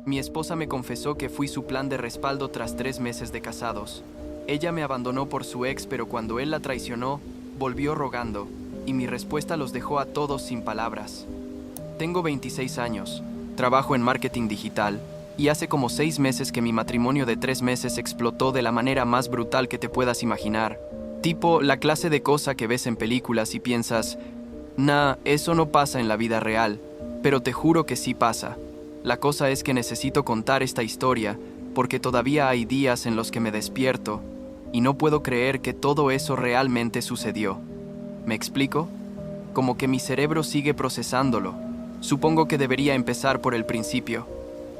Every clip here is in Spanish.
Mi esposa me confesó que fui su plan de respaldo tras 3 meses de casados. Ella me abandonó por su ex, pero cuando él la traicionó, volvió rogando, y mi respuesta los dejó a todos sin palabras. Tengo 26 años, trabajo en marketing digital, y hace como 6 meses que mi matrimonio de 3 meses explotó de la manera más brutal que te puedas imaginar. Tipo, la clase de cosa que ves en películas y piensas, nah, eso no pasa en la vida real, pero te juro que sí pasa. La cosa es que necesito contar esta historia, porque todavía hay días en los que me despierto, y no puedo creer que todo eso realmente sucedió. ¿Me explico? Como que mi cerebro sigue procesándolo. Supongo que debería empezar por el principio.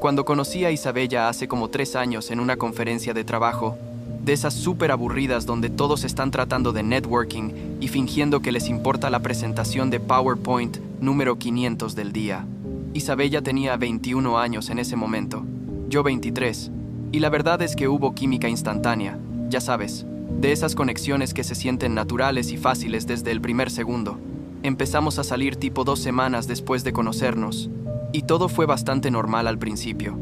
Cuando conocí a Isabella hace como 3 años en una conferencia de trabajo, de esas súper aburridas donde todos están tratando de networking y fingiendo que les importa la presentación de PowerPoint número 500 del día. Isabella tenía 21 años en ese momento, yo 23, y la verdad es que hubo química instantánea, ya sabes, de esas conexiones que se sienten naturales y fáciles desde el primer segundo. Empezamos a salir tipo 2 semanas después de conocernos, y todo fue bastante normal al principio.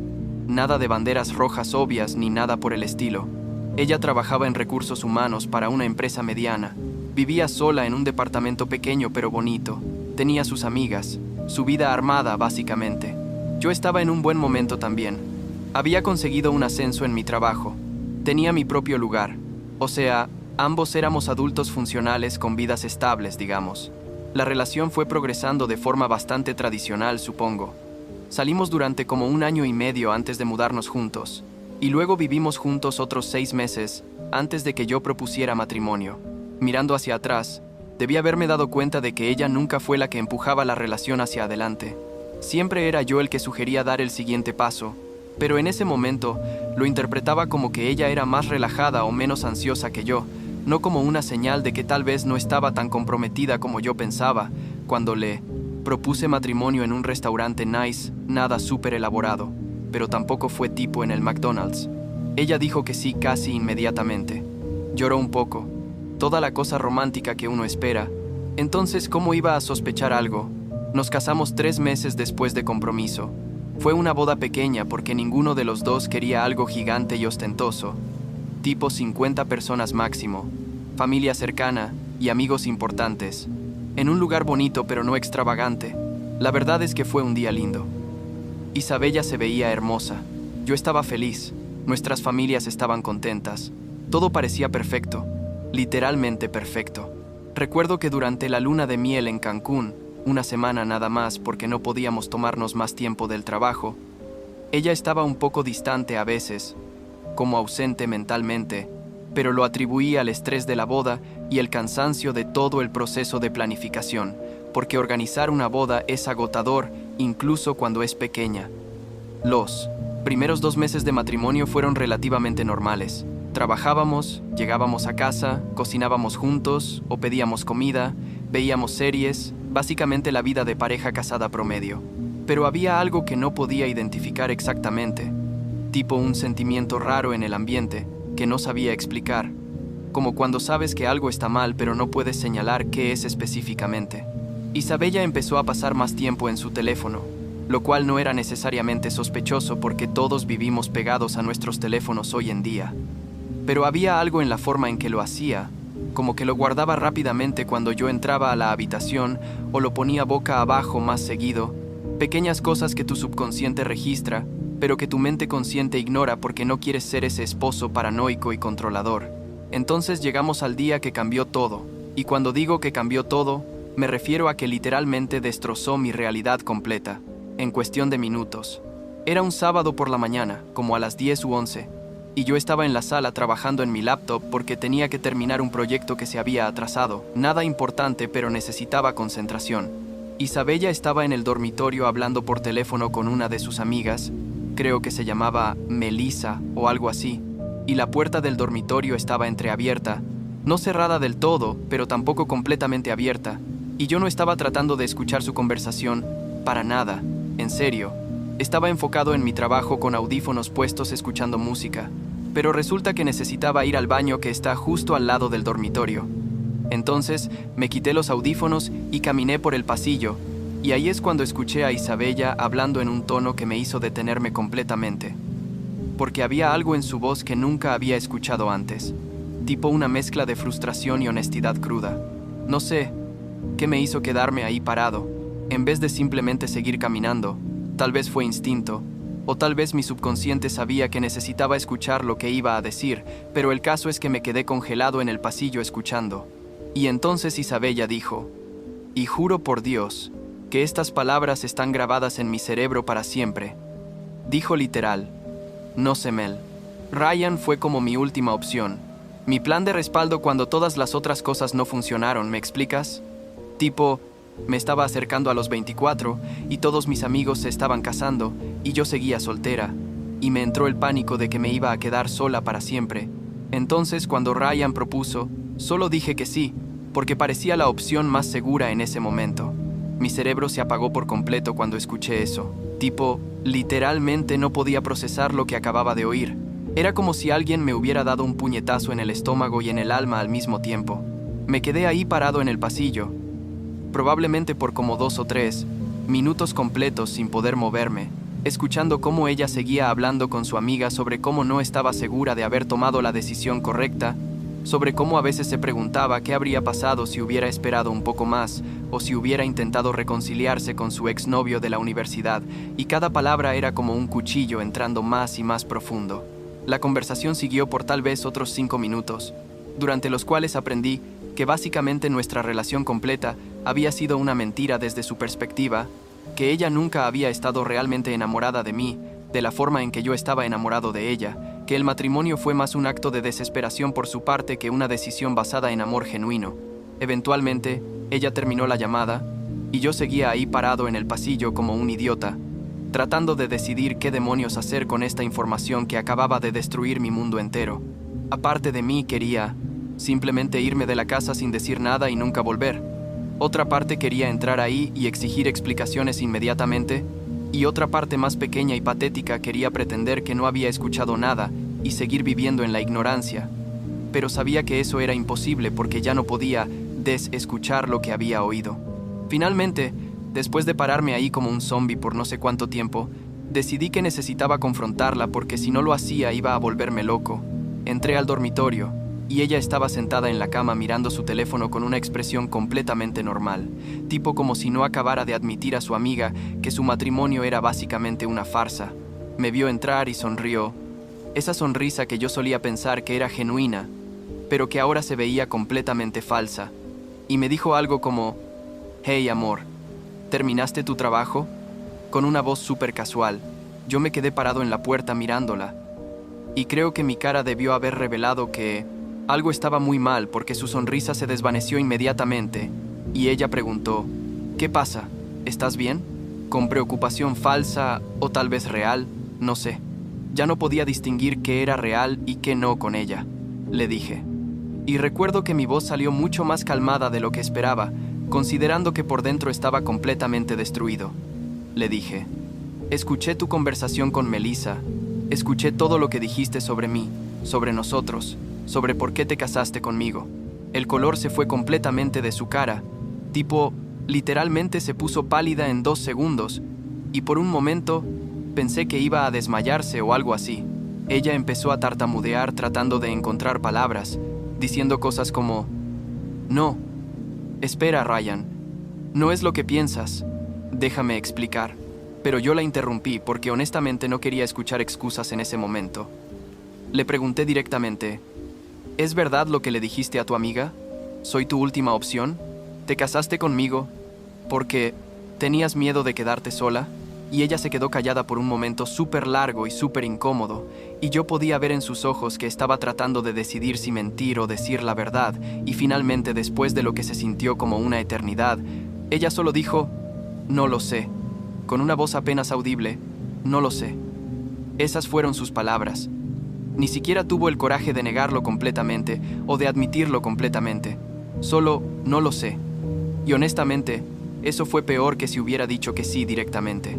Nada de banderas rojas obvias ni nada por el estilo. Ella trabajaba en recursos humanos para una empresa mediana. Vivía sola en un departamento pequeño pero bonito. Tenía sus amigas, su vida armada básicamente. Yo estaba en un buen momento también. Había conseguido un ascenso en mi trabajo. Tenía mi propio lugar. O sea, ambos éramos adultos funcionales con vidas estables, digamos. La relación fue progresando de forma bastante tradicional, supongo. Salimos durante como 1 año y medio antes de mudarnos juntos, y luego vivimos juntos otros 6 meses antes de que yo propusiera matrimonio. Mirando hacia atrás, debí haberme dado cuenta de que ella nunca fue la que empujaba la relación hacia adelante. Siempre era yo el que sugería dar el siguiente paso, pero en ese momento lo interpretaba como que ella era más relajada o menos ansiosa que yo, no como una señal de que tal vez no estaba tan comprometida como yo pensaba, cuando le propuse matrimonio en un restaurante nice, nada súper elaborado, pero tampoco fue tipo en el McDonald's. Ella dijo que sí casi inmediatamente. Lloró un poco, toda la cosa romántica que uno espera. Entonces, ¿cómo iba a sospechar algo? Nos casamos 3 meses después de compromiso. Fue una boda pequeña porque ninguno de los dos quería algo gigante y ostentoso. Tipo 50 personas máximo, familia cercana y amigos importantes. En un lugar bonito pero no extravagante. La verdad es que fue un día lindo. Isabella se veía hermosa. Yo estaba feliz. Nuestras familias estaban contentas. Todo parecía perfecto. Literalmente perfecto. Recuerdo que durante la luna de miel en Cancún, 1 semana nada más porque no podíamos tomarnos más tiempo del trabajo, ella estaba un poco distante a veces, como ausente mentalmente, pero lo atribuí al estrés de la boda y el cansancio de todo el proceso de planificación, porque organizar una boda es agotador incluso cuando es pequeña. Los primeros 2 meses de matrimonio fueron relativamente normales. Trabajábamos, llegábamos a casa, cocinábamos juntos o pedíamos comida, veíamos series, básicamente la vida de pareja casada promedio. Pero había algo que no podía identificar exactamente, tipo un sentimiento raro en el ambiente que no sabía explicar, como cuando sabes que algo está mal pero no puedes señalar qué es específicamente. Isabella empezó a pasar más tiempo en su teléfono, lo cual no era necesariamente sospechoso porque todos vivimos pegados a nuestros teléfonos hoy en día. Pero había algo en la forma en que lo hacía, como que lo guardaba rápidamente cuando yo entraba a la habitación o lo ponía boca abajo más seguido, pequeñas cosas que tu subconsciente registra, pero que tu mente consciente ignora porque no quieres ser ese esposo paranoico y controlador. Entonces llegamos al día que cambió todo, y cuando digo que cambió todo, me refiero a que literalmente destrozó mi realidad completa, en cuestión de minutos. Era un sábado por la mañana, como a las 10 u 11, y yo estaba en la sala trabajando en mi laptop porque tenía que terminar un proyecto que se había atrasado. Nada importante, pero necesitaba concentración. Isabella estaba en el dormitorio hablando por teléfono con una de sus amigas, creo que se llamaba Melissa o algo así, y la puerta del dormitorio estaba entreabierta, no cerrada del todo, pero tampoco completamente abierta, y yo no estaba tratando de escuchar su conversación, para nada, en serio. Estaba enfocado en mi trabajo con audífonos puestos escuchando música, pero resulta que necesitaba ir al baño que está justo al lado del dormitorio. Entonces me quité los audífonos y caminé por el pasillo, Y ahí es cuando escuché a Isabella hablando en un tono que me hizo detenerme completamente, porque había algo en su voz que nunca había escuchado antes, tipo una mezcla de frustración y honestidad cruda. No sé qué me hizo quedarme ahí parado, en vez de simplemente seguir caminando. Tal vez fue instinto, o tal vez mi subconsciente sabía que necesitaba escuchar lo que iba a decir, pero el caso es que me quedé congelado en el pasillo escuchando. Y entonces Isabella dijo, y juro por Dios, que estas palabras están grabadas en mi cerebro para siempre. Dijo literal, no sé, Mel. Ryan fue como mi última opción. Mi plan de respaldo cuando todas las otras cosas no funcionaron, ¿me explicas? Tipo, me estaba acercando a los 24 y todos mis amigos se estaban casando y yo seguía soltera, y me entró el pánico de que me iba a quedar sola para siempre. Entonces, cuando Ryan propuso, solo dije que sí, porque parecía la opción más segura en ese momento. Mi cerebro se apagó por completo cuando escuché eso. Tipo, literalmente no podía procesar lo que acababa de oír. Era como si alguien me hubiera dado un puñetazo en el estómago y en el alma al mismo tiempo. Me quedé ahí parado en el pasillo, probablemente por como 2 o 3 minutos completos sin poder moverme, escuchando cómo ella seguía hablando con su amiga sobre cómo no estaba segura de haber tomado la decisión correcta, sobre cómo a veces se preguntaba qué habría pasado si hubiera esperado un poco más o si hubiera intentado reconciliarse con su exnovio de la universidad, y cada palabra era como un cuchillo entrando más y más profundo. La conversación siguió por tal vez otros 5 minutos, durante los cuales aprendí que básicamente nuestra relación completa había sido una mentira desde su perspectiva, que ella nunca había estado realmente enamorada de mí, de la forma en que yo estaba enamorado de ella, que el matrimonio fue más un acto de desesperación por su parte que una decisión basada en amor genuino. Eventualmente, ella terminó la llamada, y yo seguía ahí parado en el pasillo como un idiota, tratando de decidir qué demonios hacer con esta información que acababa de destruir mi mundo entero. Aparte de mí, quería simplemente irme de la casa sin decir nada y nunca volver. Otra parte quería entrar ahí y exigir explicaciones inmediatamente, y otra parte más pequeña y patética quería pretender que no había escuchado nada y seguir viviendo en la ignorancia. Pero sabía que eso era imposible porque ya no podía escuchar lo que había oído. Finalmente, después de pararme ahí como un zombie por no sé cuánto tiempo, decidí que necesitaba confrontarla porque si no lo hacía iba a volverme loco. Entré al dormitorio y ella estaba sentada en la cama mirando su teléfono con una expresión completamente normal, tipo como si no acabara de admitir a su amiga que su matrimonio era básicamente una farsa. Me vio entrar y sonrió, esa sonrisa que yo solía pensar que era genuina, pero que ahora se veía completamente falsa, y me dijo algo como, «Hey, amor, ¿terminaste tu trabajo?», con una voz súper casual. Yo me quedé parado en la puerta mirándola, y creo que mi cara debió haber revelado que algo estaba muy mal porque su sonrisa se desvaneció inmediatamente, y ella preguntó, «¿Qué pasa? ¿Estás bien?», con preocupación falsa o tal vez real, no sé. Ya no podía distinguir qué era real y qué no con ella, le dije. Y recuerdo que mi voz salió mucho más calmada de lo que esperaba, considerando que por dentro estaba completamente destruido. Le dije, «Escuché tu conversación con Melissa, escuché todo lo que dijiste sobre mí, sobre nosotros, sobre por qué te casaste conmigo». El color se fue completamente de su cara, tipo, literalmente se puso pálida en 2 segundos, y por un momento pensé que iba a desmayarse o algo así. Ella empezó a tartamudear tratando de encontrar palabras, diciendo cosas como, «No, espera, Ryan, no es lo que piensas, déjame explicar». Pero yo la interrumpí porque honestamente no quería escuchar excusas en ese momento. Le pregunté directamente, «¿Es verdad lo que le dijiste a tu amiga? ¿Soy tu última opción? ¿Te casaste conmigo porque tenías miedo de quedarte sola?» Y ella se quedó callada por un momento súper largo y súper incómodo, y yo podía ver en sus ojos que estaba tratando de decidir si mentir o decir la verdad, y finalmente, después de lo que se sintió como una eternidad, ella solo dijo, «No lo sé», con una voz apenas audible, «No lo sé». Esas fueron sus palabras. Ni siquiera tuvo el coraje de negarlo completamente o de admitirlo completamente. Solo, «No lo sé». Y honestamente, eso fue peor que si hubiera dicho que sí directamente.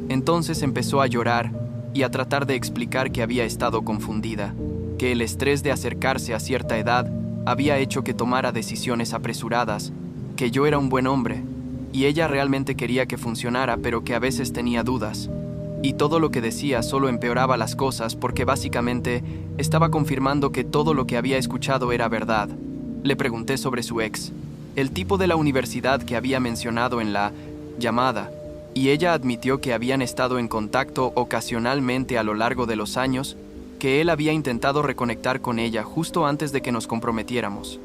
Entonces empezó a llorar y a tratar de explicar que había estado confundida, que el estrés de acercarse a cierta edad había hecho que tomara decisiones apresuradas, que yo era un buen hombre, y ella realmente quería que funcionara, pero que a veces tenía dudas. Y todo lo que decía solo empeoraba las cosas porque básicamente estaba confirmando que todo lo que había escuchado era verdad. Le pregunté sobre su ex, el tipo de la universidad que había mencionado en la llamada, y ella admitió que habían estado en contacto ocasionalmente a lo largo de los años, que él había intentado reconectar con ella justo antes de que nos comprometiéramos.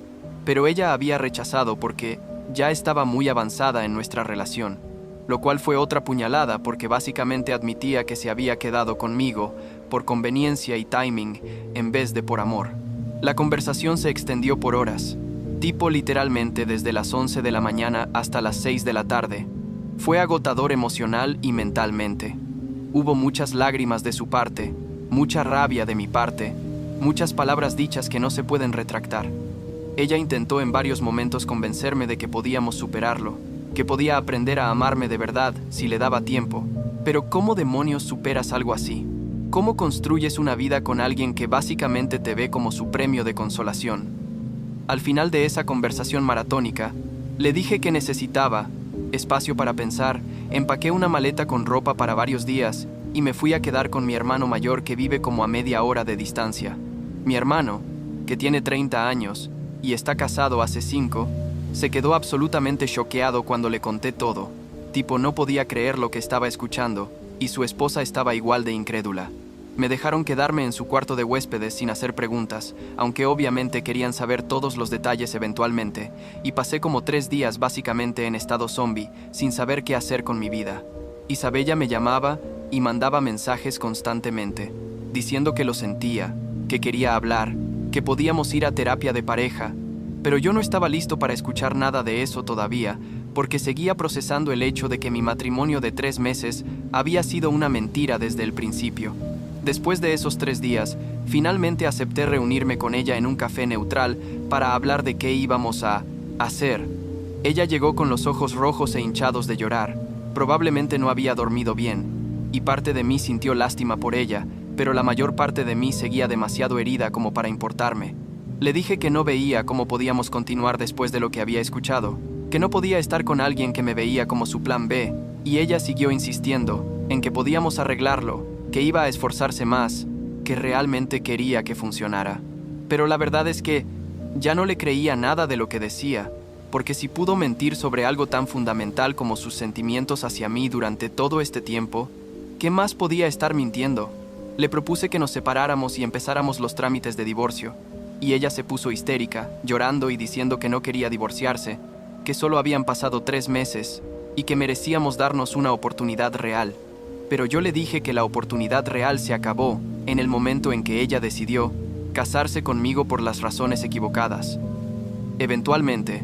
Pero ella había rechazado porque ya estaba muy avanzada en nuestra relación, lo cual fue otra puñalada porque básicamente admitía que se había quedado conmigo por conveniencia y timing en vez de por amor. La conversación se extendió por horas, tipo literalmente desde las 11 de la mañana hasta las 6 de la tarde. Fue agotador emocional y mentalmente. Hubo muchas lágrimas de su parte, mucha rabia de mi parte, muchas palabras dichas que no se pueden retractar. Ella intentó en varios momentos convencerme de que podíamos superarlo, que podía aprender a amarme de verdad si le daba tiempo. Pero ¿cómo demonios superas algo así? ¿Cómo construyes una vida con alguien que básicamente te ve como su premio de consolación? Al final de esa conversación maratónica, le dije que necesitaba espacio para pensar, empaqué una maleta con ropa para varios días y me fui a quedar con mi hermano mayor que vive como a media hora de distancia. Mi hermano, que tiene 30 años y está casado hace 5, se quedó absolutamente choqueado cuando le conté todo. Tipo, no podía creer lo que estaba escuchando, y su esposa estaba igual de incrédula. Me dejaron quedarme en su cuarto de huéspedes sin hacer preguntas, aunque obviamente querían saber todos los detalles eventualmente, y pasé como 3 días básicamente en estado zombie, sin saber qué hacer con mi vida. Isabella me llamaba y mandaba mensajes constantemente, diciendo que lo sentía, que quería hablar, que podíamos ir a terapia de pareja, pero yo no estaba listo para escuchar nada de eso todavía, porque seguía procesando el hecho de que mi matrimonio de 3 meses había sido una mentira desde el principio. Después de esos 3 días, finalmente acepté reunirme con ella en un café neutral para hablar de qué íbamos a hacer. Ella llegó con los ojos rojos e hinchados de llorar. Probablemente no había dormido bien, y parte de mí sintió lástima por ella, pero la mayor parte de mí seguía demasiado herida como para importarme. Le dije que no veía cómo podíamos continuar después de lo que había escuchado, que no podía estar con alguien que me veía como su plan B, y ella siguió insistiendo en que podíamos arreglarlo, que iba a esforzarse más, que realmente quería que funcionara. Pero la verdad es que ya no le creía nada de lo que decía, porque si pudo mentir sobre algo tan fundamental como sus sentimientos hacia mí durante todo este tiempo, ¿qué más podía estar mintiendo? Le propuse que nos separáramos y empezáramos los trámites de divorcio, y ella se puso histérica, llorando y diciendo que no quería divorciarse, que solo habían pasado 3 meses y que merecíamos darnos una oportunidad real. Pero yo le dije que la oportunidad real se acabó en el momento en que ella decidió casarse conmigo por las razones equivocadas. Eventualmente,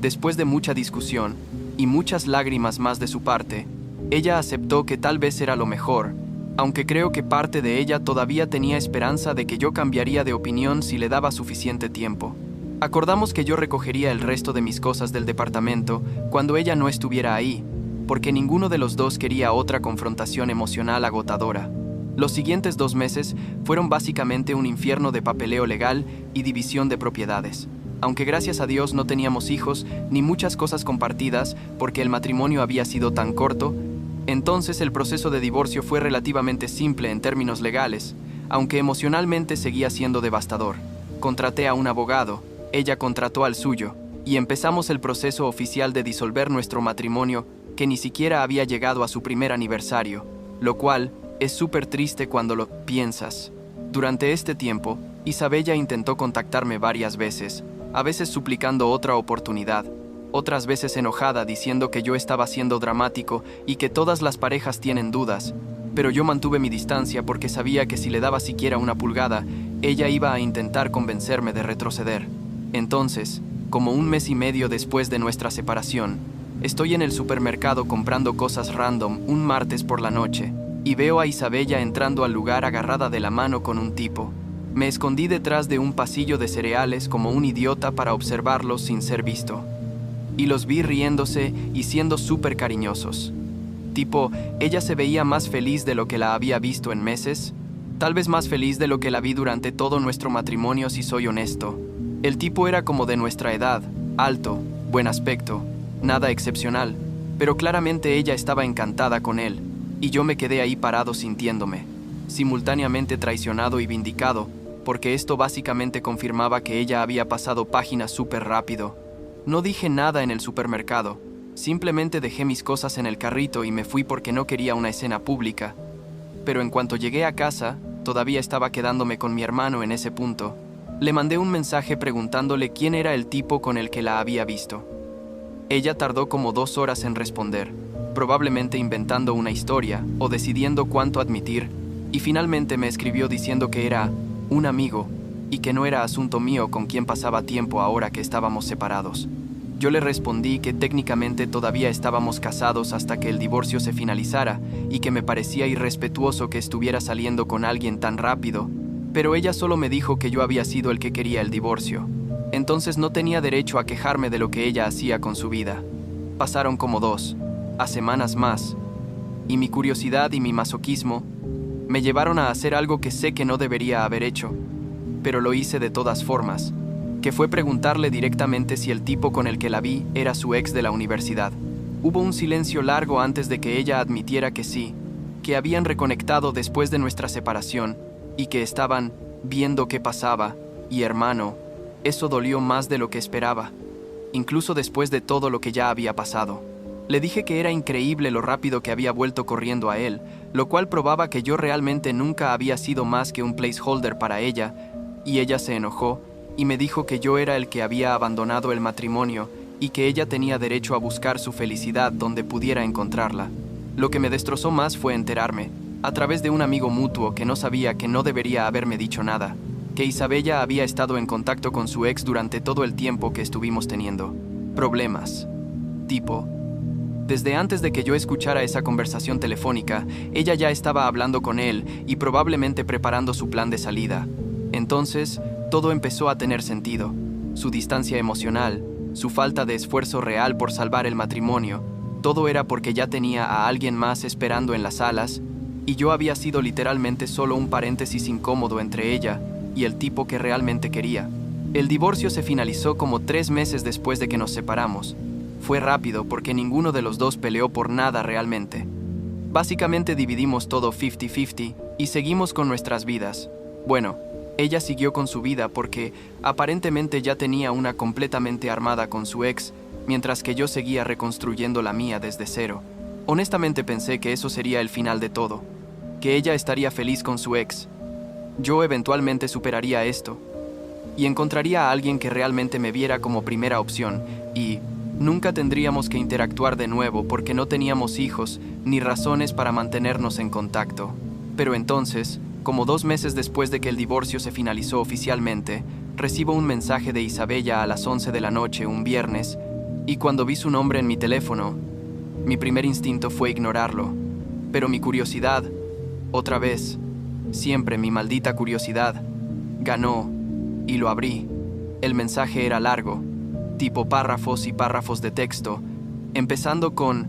después de mucha discusión y muchas lágrimas más de su parte, ella aceptó que tal vez era lo mejor, aunque creo que parte de ella todavía tenía esperanza de que yo cambiaría de opinión si le daba suficiente tiempo. Acordamos que yo recogería el resto de mis cosas del departamento cuando ella no estuviera ahí, porque ninguno de los dos quería otra confrontación emocional agotadora. Los siguientes 2 meses fueron básicamente un infierno de papeleo legal y división de propiedades. Aunque gracias a Dios no teníamos hijos ni muchas cosas compartidas porque el matrimonio había sido tan corto, entonces el proceso de divorcio fue relativamente simple en términos legales, aunque emocionalmente seguía siendo devastador. Contraté a un abogado, ella contrató al suyo, y empezamos el proceso oficial de disolver nuestro matrimonio que ni siquiera había llegado a su primer aniversario, lo cual es súper triste cuando lo piensas. Durante este tiempo, Isabella intentó contactarme varias veces, a veces suplicando otra oportunidad, otras veces enojada diciendo que yo estaba siendo dramático y que todas las parejas tienen dudas, pero yo mantuve mi distancia porque sabía que si le daba siquiera una pulgada, ella iba a intentar convencerme de retroceder. Entonces, como 1 mes y medio después de nuestra separación, estoy en el supermercado comprando cosas random un martes por la noche y veo a Isabella entrando al lugar agarrada de la mano con un tipo. Me escondí detrás de un pasillo de cereales como un idiota para observarlos sin ser visto. Y los vi riéndose y siendo súper cariñosos. Tipo, ella se veía más feliz de lo que la había visto en meses, tal vez más feliz de lo que la vi durante todo nuestro matrimonio si soy honesto. El tipo era como de nuestra edad, alto, buen aspecto, nada excepcional, pero claramente ella estaba encantada con él, y yo me quedé ahí parado sintiéndome simultáneamente traicionado y vindicado, porque esto básicamente confirmaba que ella había pasado páginas súper rápido. No dije nada en el supermercado, simplemente dejé mis cosas en el carrito y me fui porque no quería una escena pública. Pero en cuanto llegué a casa, todavía estaba quedándome con mi hermano en ese punto. Le mandé un mensaje preguntándole quién era el tipo con el que la había visto. Ella tardó como 2 horas en responder, probablemente inventando una historia o decidiendo cuánto admitir, y finalmente me escribió diciendo que era un amigo y que no era asunto mío con quien pasaba tiempo ahora que estábamos separados. Yo le respondí que técnicamente todavía estábamos casados hasta que el divorcio se finalizara y que me parecía irrespetuoso que estuviera saliendo con alguien tan rápido, pero ella solo me dijo que yo había sido el que quería el divorcio. Entonces no tenía derecho a quejarme de lo que ella hacía con su vida. Pasaron como 2 semanas más, y mi curiosidad y mi masoquismo me llevaron a hacer algo que sé que no debería haber hecho, pero lo hice de todas formas, que fue preguntarle directamente si el tipo con el que la vi era su ex de la universidad. Hubo un silencio largo antes de que ella admitiera que sí, que habían reconectado después de nuestra separación y que estaban viendo qué pasaba, y hermano, eso dolió más de lo que esperaba, incluso después de todo lo que ya había pasado. Le dije que era increíble lo rápido que había vuelto corriendo a él, lo cual probaba que yo realmente nunca había sido más que un placeholder para ella, y ella se enojó y me dijo que yo era el que había abandonado el matrimonio y que ella tenía derecho a buscar su felicidad donde pudiera encontrarla. Lo que me destrozó más fue enterarme, a través de un amigo mutuo que no sabía que no debería haberme dicho nada, que Isabella había estado en contacto con su ex durante todo el tiempo que estuvimos teniendo problemas. Desde antes de que yo escuchara esa conversación telefónica, ella ya estaba hablando con él y probablemente preparando su plan de salida. Entonces, todo empezó a tener sentido. Su distancia emocional, su falta de esfuerzo real por salvar el matrimonio, todo era porque ya tenía a alguien más esperando en las salas, y yo había sido literalmente solo un paréntesis incómodo entre ella y el tipo que realmente quería. El divorcio se finalizó como 3 meses después de que nos separamos. Fue rápido porque ninguno de los dos peleó por nada realmente. Básicamente dividimos todo 50-50 y seguimos con nuestras vidas. Bueno, ella siguió con su vida porque aparentemente ya tenía una completamente armada con su ex, mientras que yo seguía reconstruyendo la mía desde cero. Honestamente pensé que eso sería el final de todo, que ella estaría feliz con su ex. Yo eventualmente superaría esto y encontraría a alguien que realmente me viera como primera opción y nunca tendríamos que interactuar de nuevo porque no teníamos hijos ni razones para mantenernos en contacto. Pero entonces, como 2 meses después de que el divorcio se finalizó oficialmente, recibo un mensaje de Isabella a las 11 de la noche un viernes, y cuando vi su nombre en mi teléfono, mi primer instinto fue ignorarlo. Pero mi curiosidad, otra vez, siempre mi maldita curiosidad, ganó y lo abrí. El mensaje era largo, tipo párrafos y párrafos de texto, empezando con: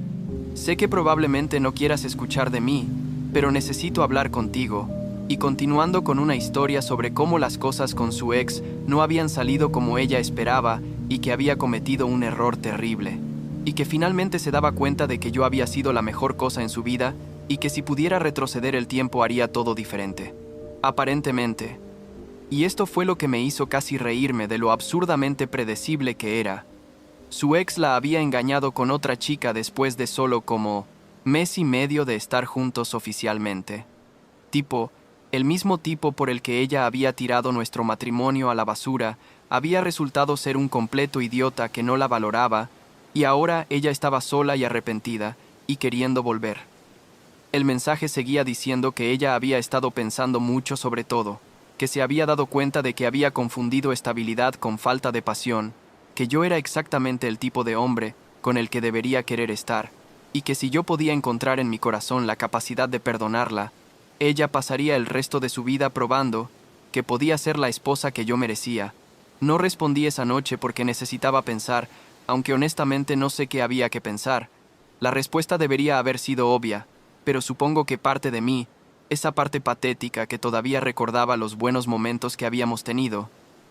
sé que probablemente no quieras escuchar de mí, pero necesito hablar contigo, y continuando con una historia sobre cómo las cosas con su ex no habían salido como ella esperaba y que había cometido un error terrible, y que finalmente se daba cuenta de que yo había sido la mejor cosa en su vida y que si pudiera retroceder el tiempo haría todo diferente. Aparentemente. Y esto fue lo que me hizo casi reírme de lo absurdamente predecible que era. Su ex la había engañado con otra chica después de solo como 1.5 meses de estar juntos oficialmente. El mismo tipo por el que ella había tirado nuestro matrimonio a la basura había resultado ser un completo idiota que no la valoraba, y ahora ella estaba sola y arrepentida y queriendo volver. El mensaje seguía diciendo que ella había estado pensando mucho sobre todo, que se había dado cuenta de que había confundido estabilidad con falta de pasión, que yo era exactamente el tipo de hombre con el que debería querer estar, y que si yo podía encontrar en mi corazón la capacidad de perdonarla, ella pasaría el resto de su vida probando que podía ser la esposa que yo merecía. No respondí esa noche porque necesitaba pensar, aunque honestamente no sé qué había que pensar. La respuesta debería haber sido obvia, pero supongo que parte de mí, esa parte patética que todavía recordaba los buenos momentos que habíamos tenido,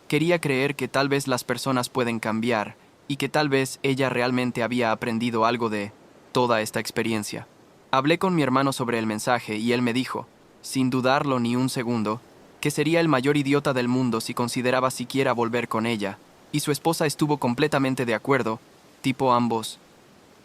quería creer que tal vez las personas pueden cambiar y que tal vez ella realmente había aprendido algo de toda esta experiencia. Hablé con mi hermano sobre el mensaje y él me dijo, sin dudarlo ni un segundo, que sería el mayor idiota del mundo si consideraba siquiera volver con ella, y su esposa estuvo completamente de acuerdo, tipo ambos.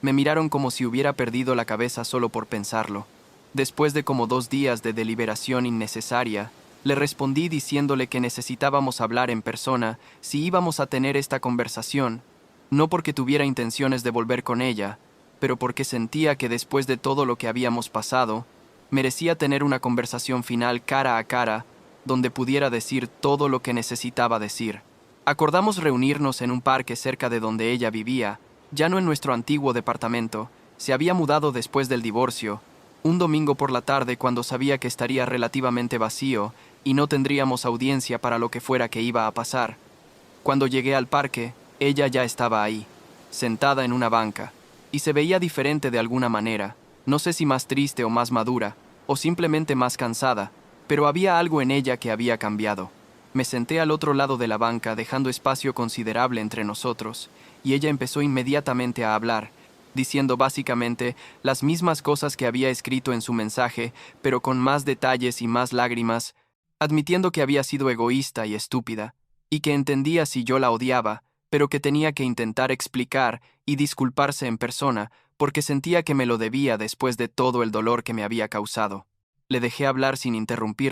Me miraron como si hubiera perdido la cabeza solo por pensarlo. Después de como 2 días de deliberación innecesaria, le respondí diciéndole que necesitábamos hablar en persona si íbamos a tener esta conversación, no porque tuviera intenciones de volver con ella, pero porque sentía que después de todo lo que habíamos pasado, merecía tener una conversación final cara a cara, donde pudiera decir todo lo que necesitaba decir. Acordamos reunirnos en un parque cerca de donde ella vivía, ya no en nuestro antiguo departamento, se había mudado después del divorcio, un domingo por la tarde cuando sabía que estaría relativamente vacío y no tendríamos audiencia para lo que fuera que iba a pasar. Cuando llegué al parque, ella ya estaba ahí, sentada en una banca, y se veía diferente de alguna manera, no sé si más triste o más madura, o simplemente más cansada, pero había algo en ella que había cambiado. Me senté al otro lado de la banca, dejando espacio considerable entre nosotros, y ella empezó inmediatamente a hablar, diciendo básicamente las mismas cosas que había escrito en su mensaje, pero con más detalles y más lágrimas, admitiendo que había sido egoísta y estúpida, y que entendía si yo la odiaba, pero que tenía que intentar explicar y disculparse en persona, porque sentía que me lo debía después de todo el dolor que me había causado. Le dejé hablar sin interrumpir.